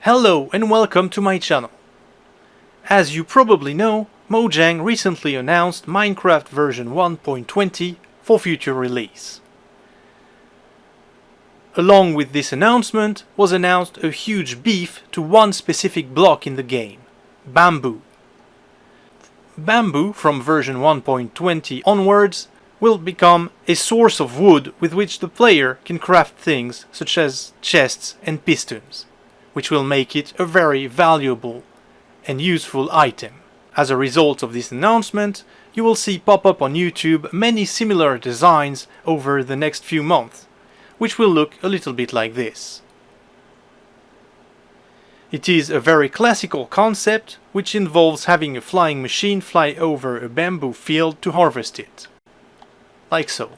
Hello and welcome to my channel. As you probably know, Mojang recently announced Minecraft version 1.20 for future release. Along with this announcement was announced a huge beef to one specific block in the game, bamboo. Bamboo from version 1.20 onwards will become a source of wood with which the player can craft things such as chests and pistons, which will make it a very valuable and useful item. As a result of this announcement, you will see pop up on YouTube many similar designs over the next few months, which will look a little bit like this. It is a very classical concept, which involves having a flying machine fly over a bamboo field to harvest it. Like so.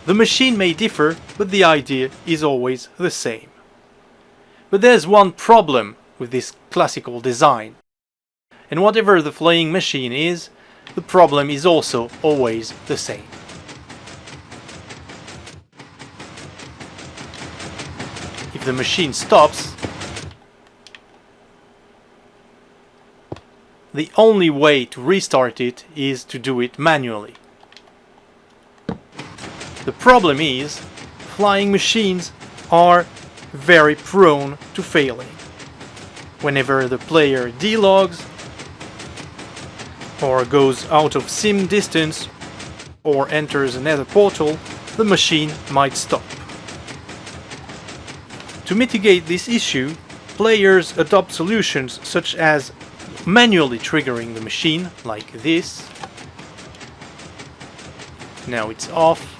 The machine may differ, but the idea is always the same. But there's one problem with this classical design. And whatever the flying machine is, the problem is also always the same. If the machine stops, the only way to restart it is to do it manually. The problem is, flying machines are very prone to failing. Whenever the player delogs, or goes out of sim distance, or enters another portal, the machine might stop. To mitigate this issue, players adopt solutions such as manually triggering the machine, like this. Now it's off.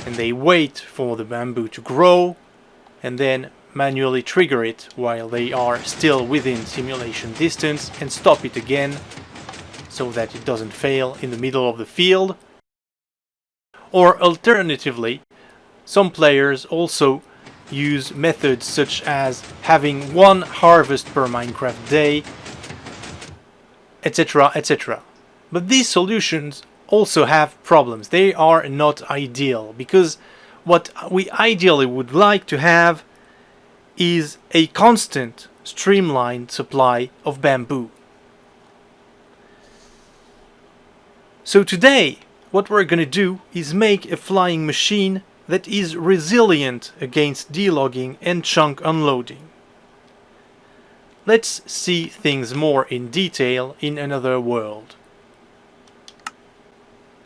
And they wait for the bamboo to grow and then manually trigger it while they are still within simulation distance and stop it again so that it doesn't fail in the middle of the field. Or alternatively, some players also use methods such as having one harvest per Minecraft day, etc, etc. But these solutions also have problems. They are not ideal, because what we ideally would like to have is a constant streamlined supply of bamboo. So today what we're gonna do is make a flying machine that is resilient against delogging and chunk unloading. Let's see things more in detail in another world.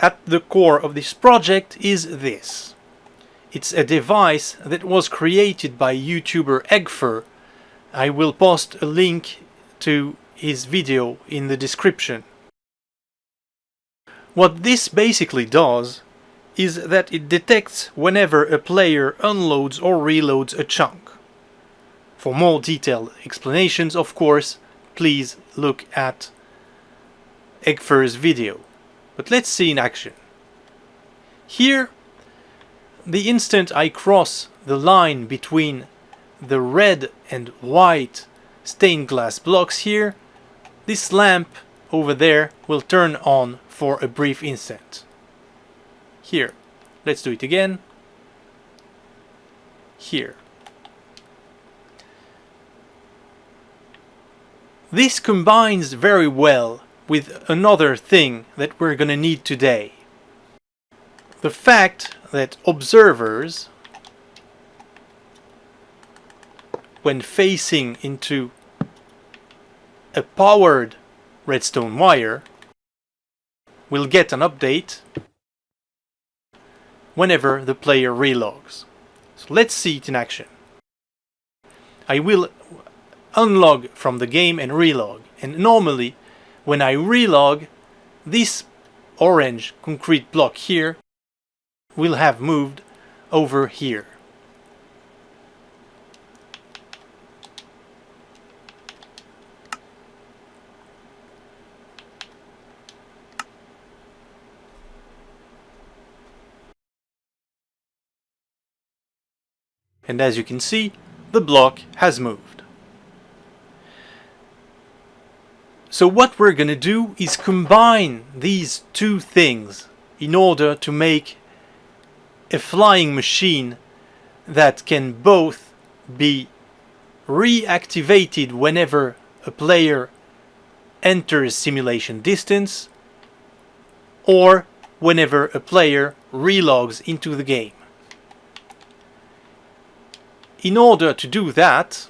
At the core of this project is this. It's a device that was created by YouTuber Eggfur. I will post a link to his video in the description. What this basically does is that it detects whenever a player unloads or reloads a chunk. For more detailed explanations, of course, please look at Eggfur's video. But let's see in action. Here, the instant I cross the line between the red and white stained glass blocks here, this lamp over there will turn on for a brief instant. Here, let's do it again. Here. This combines very well with another thing that we're gonna need today. The fact that observers, when facing into a powered redstone wire, will get an update whenever the player relogs. So let's see it in action. I will unlog from the game and relog, and normally when I relog, this orange concrete block here will have moved over here. And as you can see, the block has moved. So what we're gonna do is combine these two things in order to make a flying machine that can both be reactivated whenever a player enters simulation distance or whenever a player relogs into the game. In order to do that,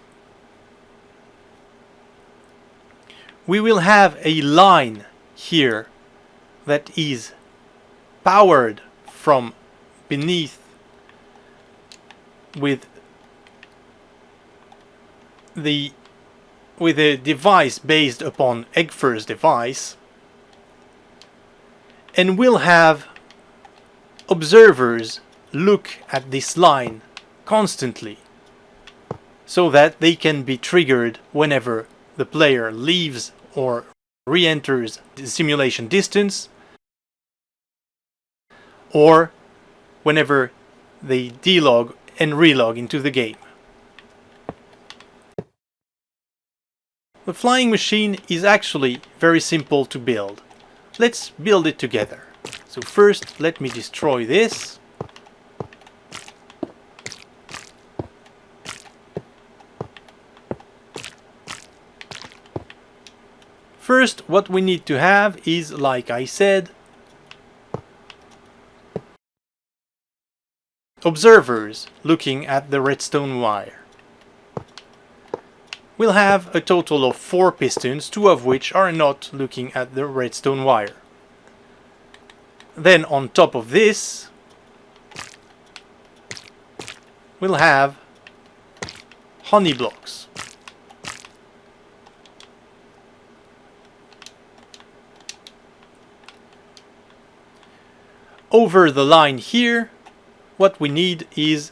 we will have a line here that is powered from beneath with a device based upon Eggfur's device, and we'll have observers look at this line constantly so that they can be triggered whenever the player leaves or re-enters the simulation distance, or whenever they delog and relog into the game. The flying machine is actually very simple to build. Let's build it together. So first, let me destroy this. First, what we need to have is, like I said, observers looking at the redstone wire. We'll have a total of 4 pistons, 2 of which are not looking at the redstone wire. Then on top of this, we'll have honey blocks. Over the line here, what we need is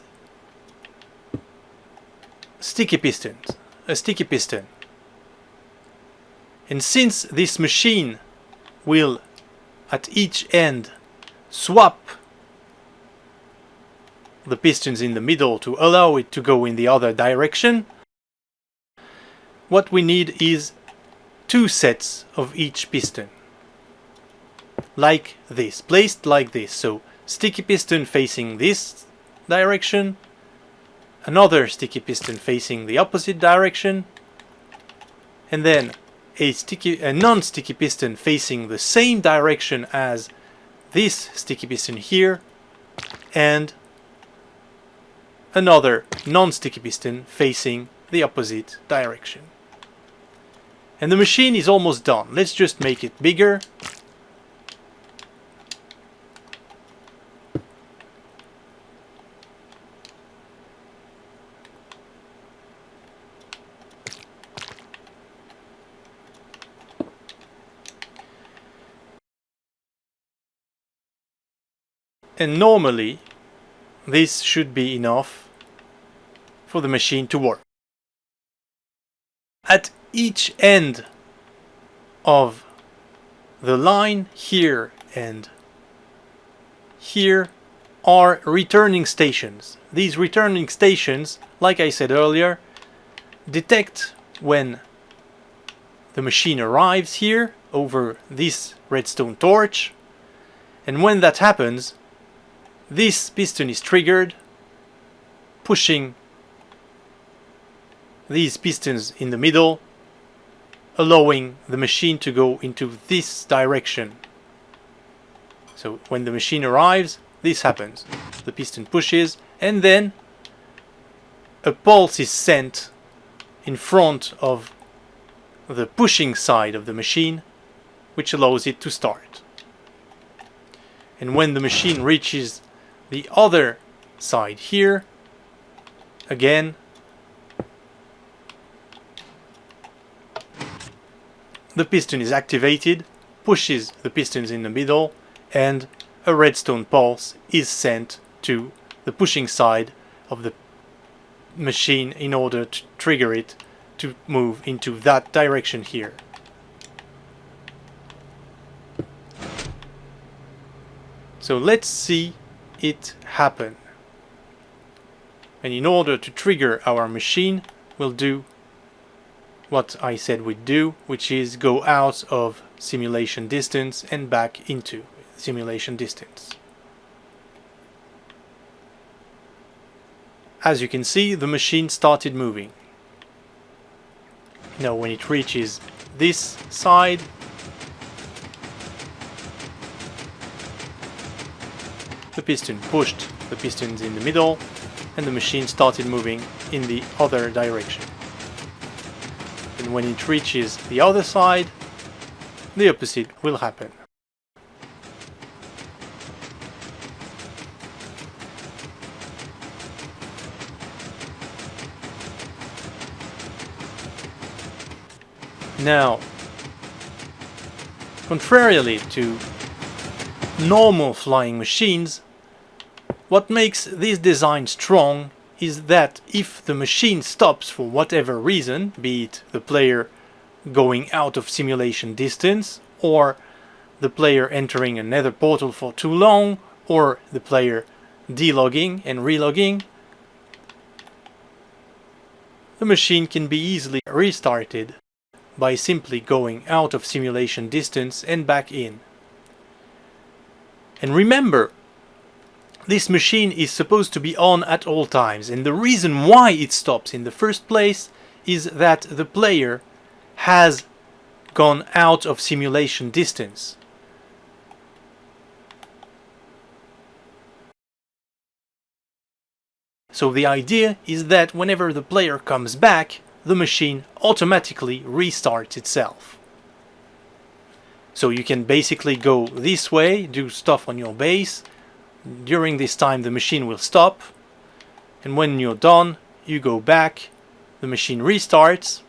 sticky pistons. A sticky piston. And since this machine will at each end swap the pistons in the middle to allow it to go in the other direction, what we need is 2 sets of each piston, like this, placed like this. So sticky piston facing this direction, another sticky piston facing the opposite direction, and then a non-sticky piston facing the same direction as this sticky piston here, and another non-sticky piston facing the opposite direction. And the machine is almost done. Let's just make it bigger. And normally this should be enough for the machine to work. At each end of the line, here and here, are returning stations. These returning stations, like I said earlier, detect when the machine arrives here over this redstone torch, and when that happens, this piston is triggered, pushing these pistons in the middle, allowing the machine to go into this direction. So when the machine arrives, this happens. The piston pushes, and then a pulse is sent in front of the pushing side of the machine, which allows it to start. And when the machine reaches the other side here, again, the piston is activated, pushes the pistons in the middle, and a redstone pulse is sent to the pushing side of the machine in order to trigger it to move into that direction here. So let's see it happen. And in order to trigger our machine, we'll do what I said we'd do, which is go out of simulation distance and back into simulation distance. as you can see, the machine started moving. Now when it reaches this side, the piston pushed the pistons in the middle and the machine started moving in the other direction. And when it reaches the other side, the opposite will happen. Now, contrarily to normal flying machines, what makes this design strong is that if the machine stops for whatever reason, be it the player going out of simulation distance, or the player entering a nether portal for too long, or the player delogging and relogging, the machine can be easily restarted by simply going out of simulation distance and back in. And remember, this machine is supposed to be on at all times, and the reason why it stops in the first place is that the player has gone out of simulation distance. So the idea is that whenever the player comes back, the machine automatically restarts itself. So you can basically go this way, do stuff on your base. During this time the machine will stop, and when you're done you go back, the machine restarts,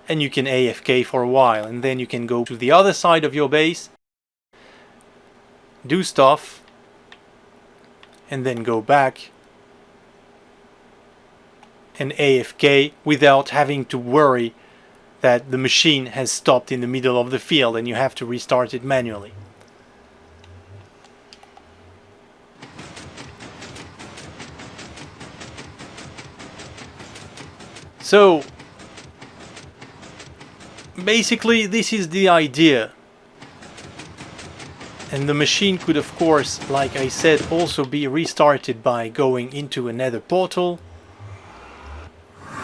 and you can AFK for a while, and then you can go to the other side of your base, do stuff, and then go back and AFK without having to worry that the machine has stopped in the middle of the field and you have to restart it manually. So basically this is the idea, and the machine could of course, like I said, also be restarted by going into a nether portal.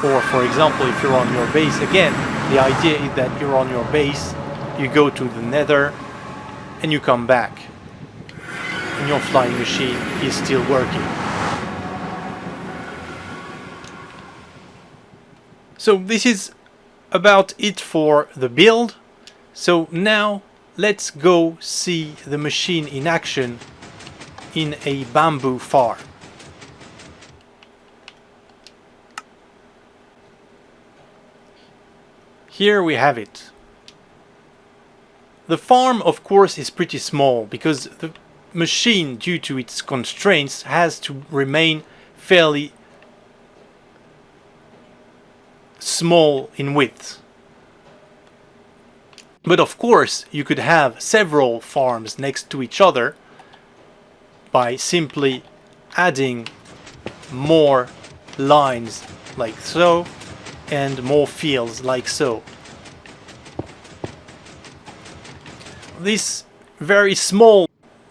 Or for example, if you're on your base, again, the idea is that you're on your base, you go to the nether and you come back and your flying machine is still working. So this is about it for the build. So now let's go see the machine in action in a bamboo farm. Here we have it. The farm of course is pretty small because the machine, due to its constraints, has to remain fairly small in width. But of course you could have several farms next to each other by simply adding more lines like so and more fields like so. This very small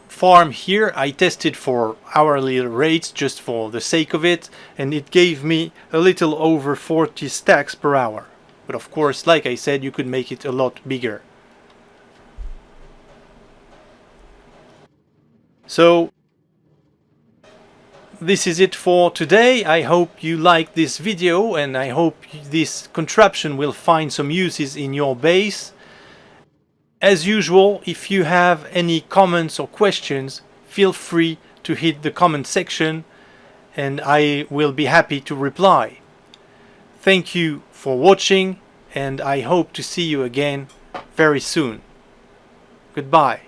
farm here I tested for hourly rates just for the sake of it, and it gave me a little over 40 stacks per hour. But of course, like I said, you could make it a lot bigger. So this is it for today. I hope you liked this video, and I hope this contraption will find some uses in your base. As usual, if you have any comments or questions, feel free to hit the comment section and I will be happy to reply. Thank you for watching, and I hope to see you again very soon. Goodbye.